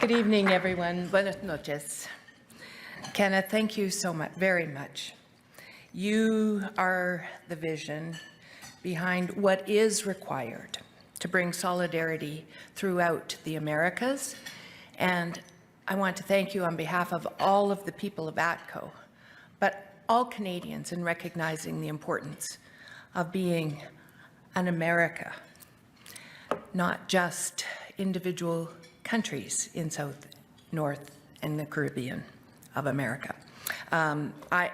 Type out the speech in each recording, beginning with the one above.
Good evening, everyone. Buenas noches. Kenneth, thank you so much, very much. You are the vision behind what is required to bring solidarity throughout the Americas. And I want to thank you on behalf of all of the people of ATCO, but all Canadians in recognizing the importance of being an America, not just individual countries in South, North, and the Caribbean of America. I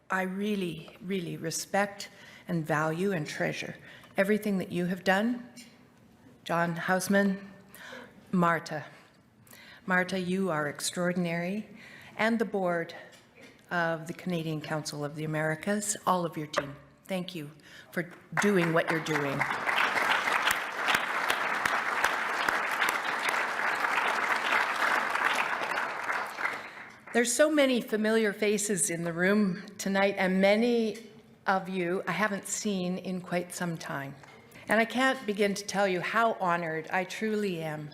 really, really respect and value and treasure everything that you have done. John Houseman, Marta. Marta, you are extraordinary, and the board of the Canadian Council of the Americas, all of your team. Thank you for doing what you're doing. There's so many familiar faces in the room tonight, and many of you I haven't seen in quite some time. And I can't begin to tell you how honored I truly am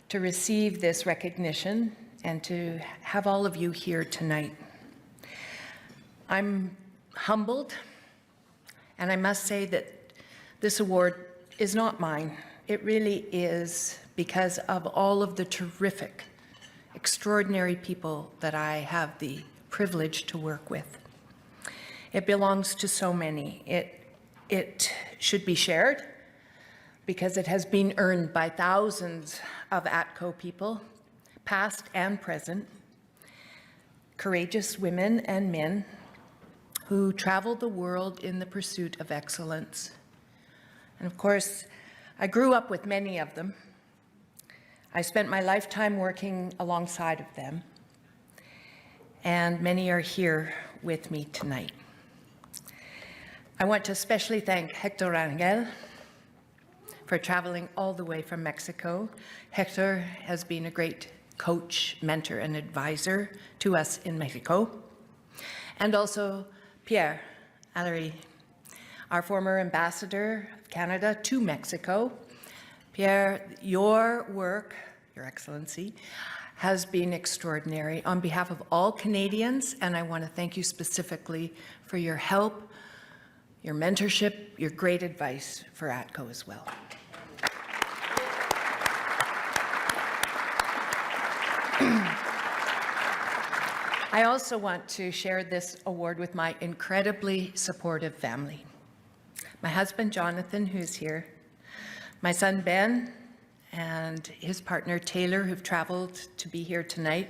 to receive this recognition and to have all of you here tonight. I'm humbled, and I must say that this award is not mine. It really is because of all of the terrific, extraordinary people that I have the privilege to work with. It belongs to so many. It should be shared because it has been earned by thousands of ATCO people, past and present, courageous women and men who traveled the world in the pursuit of excellence. And of course, I grew up with many of them. I spent my lifetime working alongside of them, and many are here with me tonight. I want to especially thank Hector Rangel for traveling all the way from Mexico. Hector has been a great coach, mentor, and advisor to us in Mexico. And also Pierre Honouree, our former ambassador of Canada to Mexico. Pierre, your work, Your Excellency, has been extraordinary on behalf of all Canadians, and I want to thank you specifically for your help, your mentorship, your great advice for ATCO as well. I also want to share this award with my incredibly supportive family. My husband, Jonathan, who's here, my son, Ben, and his partner, Taylor, who've traveled to be here tonight,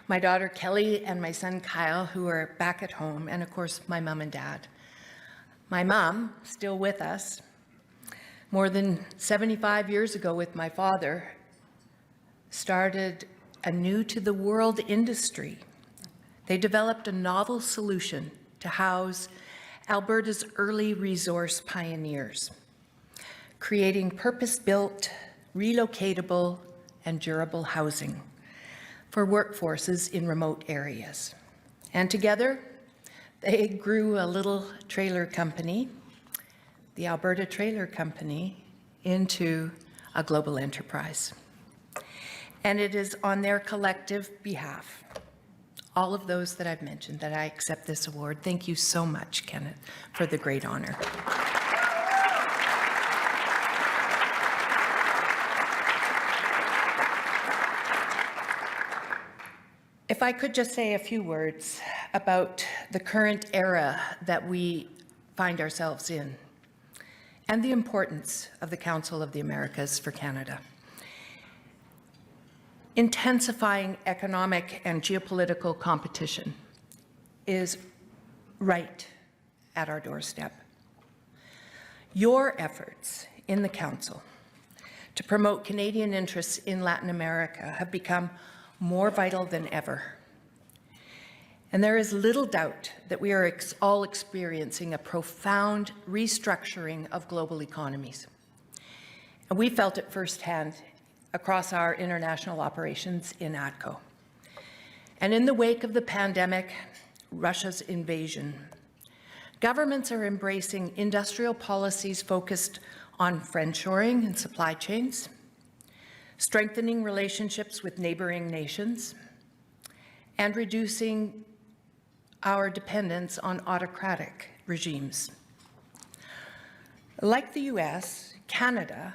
my daughter, Kelly, and my son, Kyle, who are back at home, and of course, my mom and dad. My mom, still with us, more than 75 years ago with my father, started a new-to-the-world industry. They developed a novel solution to house Alberta's early resource pioneers, creating purpose-built, relocatable, and durable housing for workforces in remote areas. And together, they grew a little trailer company, the Alberta Trailer Company, into a global enterprise. And it is on their collective behalf, all of those that I've mentioned, that I accept this award. Thank you so much, Kenneth, for the great honor. If I could just say a few words about the current era that we find ourselves in and the importance of the Council of the Americas for Canada. Intensifying economic and geopolitical competition is right at our doorstep. Your efforts in the Council to promote Canadian interests in Latin America have become more vital than ever. And there is little doubt that we are all experiencing a profound restructuring of global economies. And we felt it firsthand across our international operations in ATCO. And in the wake of the pandemic, Russia's invasion, governments are embracing industrial policies focused on friendshoring and supply chains, strengthening relationships with neighboring nations, and reducing our dependence on autocratic regimes. Like the US, Canada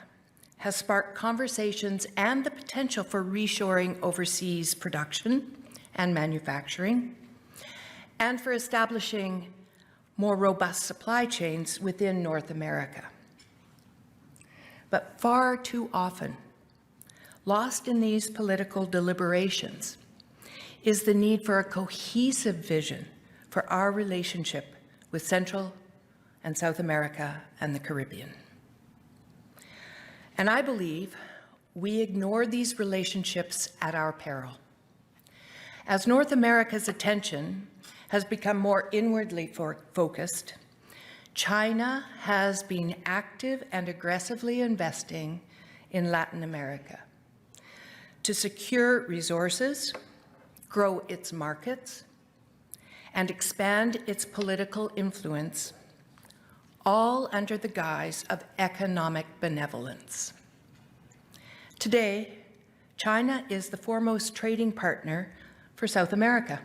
has sparked conversations and the potential for reshoring overseas production and manufacturing, and for establishing more robust supply chains within North America. But far too often, lost in these political deliberations is the need for a cohesive vision for our relationship with Central and South America and the Caribbean. And I believe we ignore these relationships at our peril. As North America's attention has become more inwardly focused, China has been active and aggressively investing in Latin America to secure resources, grow its markets, and expand its political influence, all under the guise of economic benevolence. Today, China is the foremost trading partner for South America,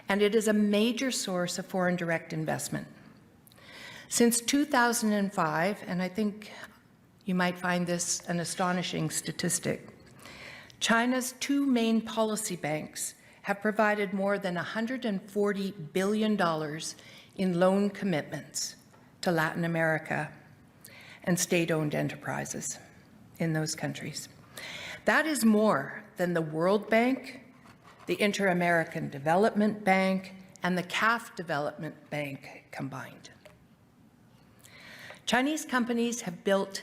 and it is a major source of foreign direct investment. Since 2005, and I think you might find this an astonishing statistic, China's two main policy banks have provided more than $140 billion in loan commitments to Latin America and state-owned enterprises in those countries. That is more than the World Bank, the Inter-American Development Bank, and the CAF Development Bank combined. Chinese companies have built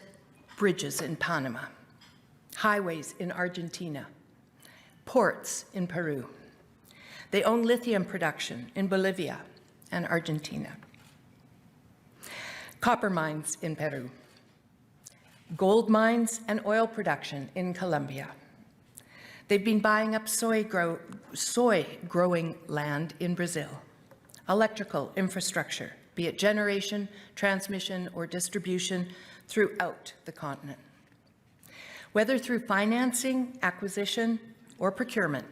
bridges in Panama, highways in Argentina, ports in Peru. They own lithium production in Bolivia and Argentina, copper mines in Peru, gold mines and oil production in Colombia. They've been buying up soy growing land in Brazil, electrical infrastructure, be it generation, transmission, or distribution throughout the continent. Whether through financing, acquisition, or procurement,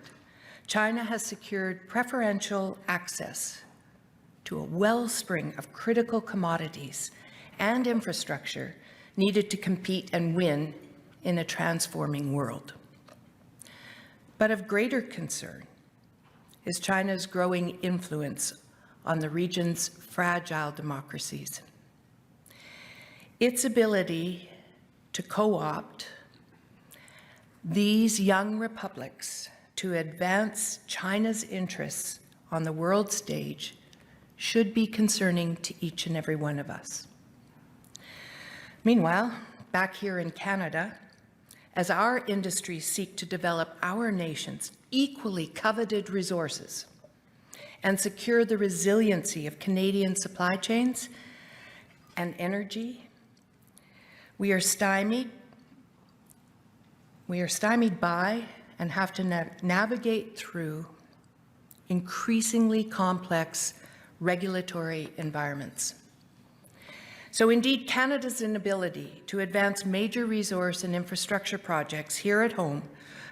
China has secured preferential access to a wellspring of critical commodities and infrastructure needed to compete and win in a transforming world. But of greater concern is China's growing influence on the region's fragile democracies. Its ability to co-opt these young republics to advance China's interests on the world stage should be concerning to each and every one of us. Meanwhile, back here in Canada, as our industries seek to develop our nation's equally coveted resources and secure the resiliency of Canadian supply chains and energy, we are stymied by and have to navigate through increasingly complex regulatory environments. So indeed, Canada's inability to advance major resource and infrastructure projects here at home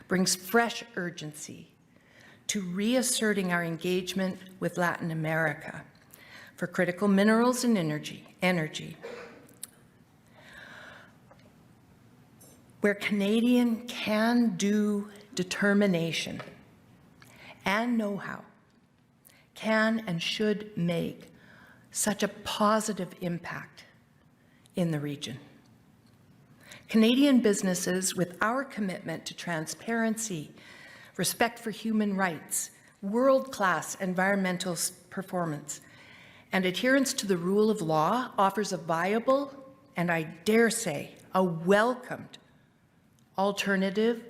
brings fresh urgency to reasserting our engagement with Latin America for critical minerals and energy, where Canadian can-do determination and know-how can and should make such a positive impact in the region. Canadian businesses, with our commitment to transparency, respect for human rights, world-class environmental performance, and adherence to the rule of law, offers a viable, and I dare say, a welcomed alternative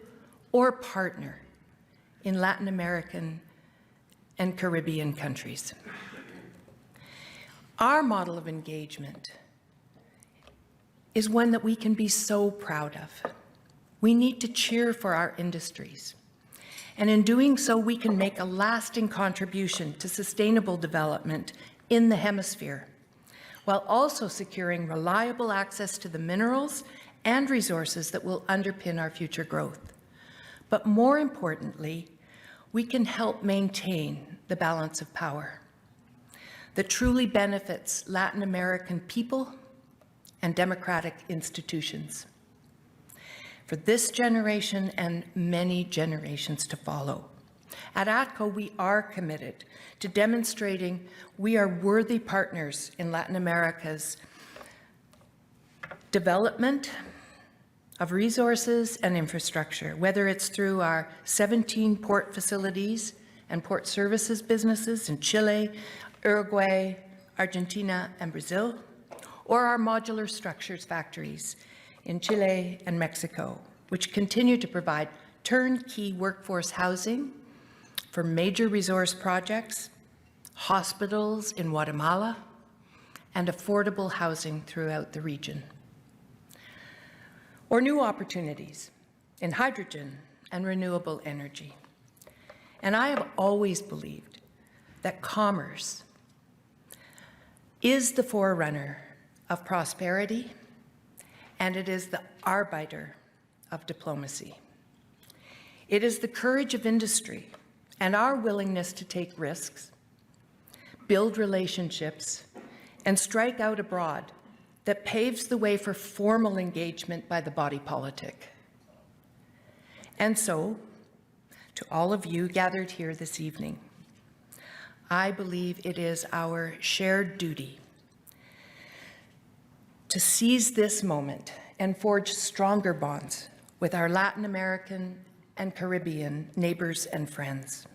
or partner in Latin American and Caribbean countries. Our model of engagement is one that we can be so proud of. We need to cheer for our industries. And in doing so, we can make a lasting contribution to sustainable development in the hemisphere, while also securing reliable access to the minerals and resources that will underpin our future growth. But more importantly, we can help maintain the balance of power that truly benefits Latin American people and democratic institutions for this generation and many generations to follow. At ATCO, we are committed to demonstrating we are worthy partners in Latin America's development of resources and infrastructure, whether it's through our 17 port facilities and port services businesses in Chile, Uruguay, Argentina, and Brazil, or our modular structures factories in Chile and Mexico, which continue to provide turnkey workforce housing for major resource projects, hospitals in Guatemala, and affordable housing throughout the region. Or new opportunities in hydrogen and renewable energy. And I have always believed that commerce is the forerunner of prosperity, and it is the arbiter of diplomacy. It is the courage of industry and our willingness to take risks, build relationships, and strike out abroad that paves the way for formal engagement by the body politic. And so, to all of you gathered here this evening, I believe it is our shared duty to seize this moment and forge stronger bonds with our Latin American and Caribbean neighbors and friends.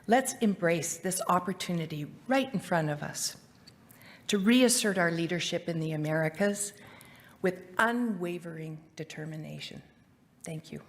Let's embrace this opportunity right in front of us to reassert our leadership in the Americas with unwavering determination. Thank you.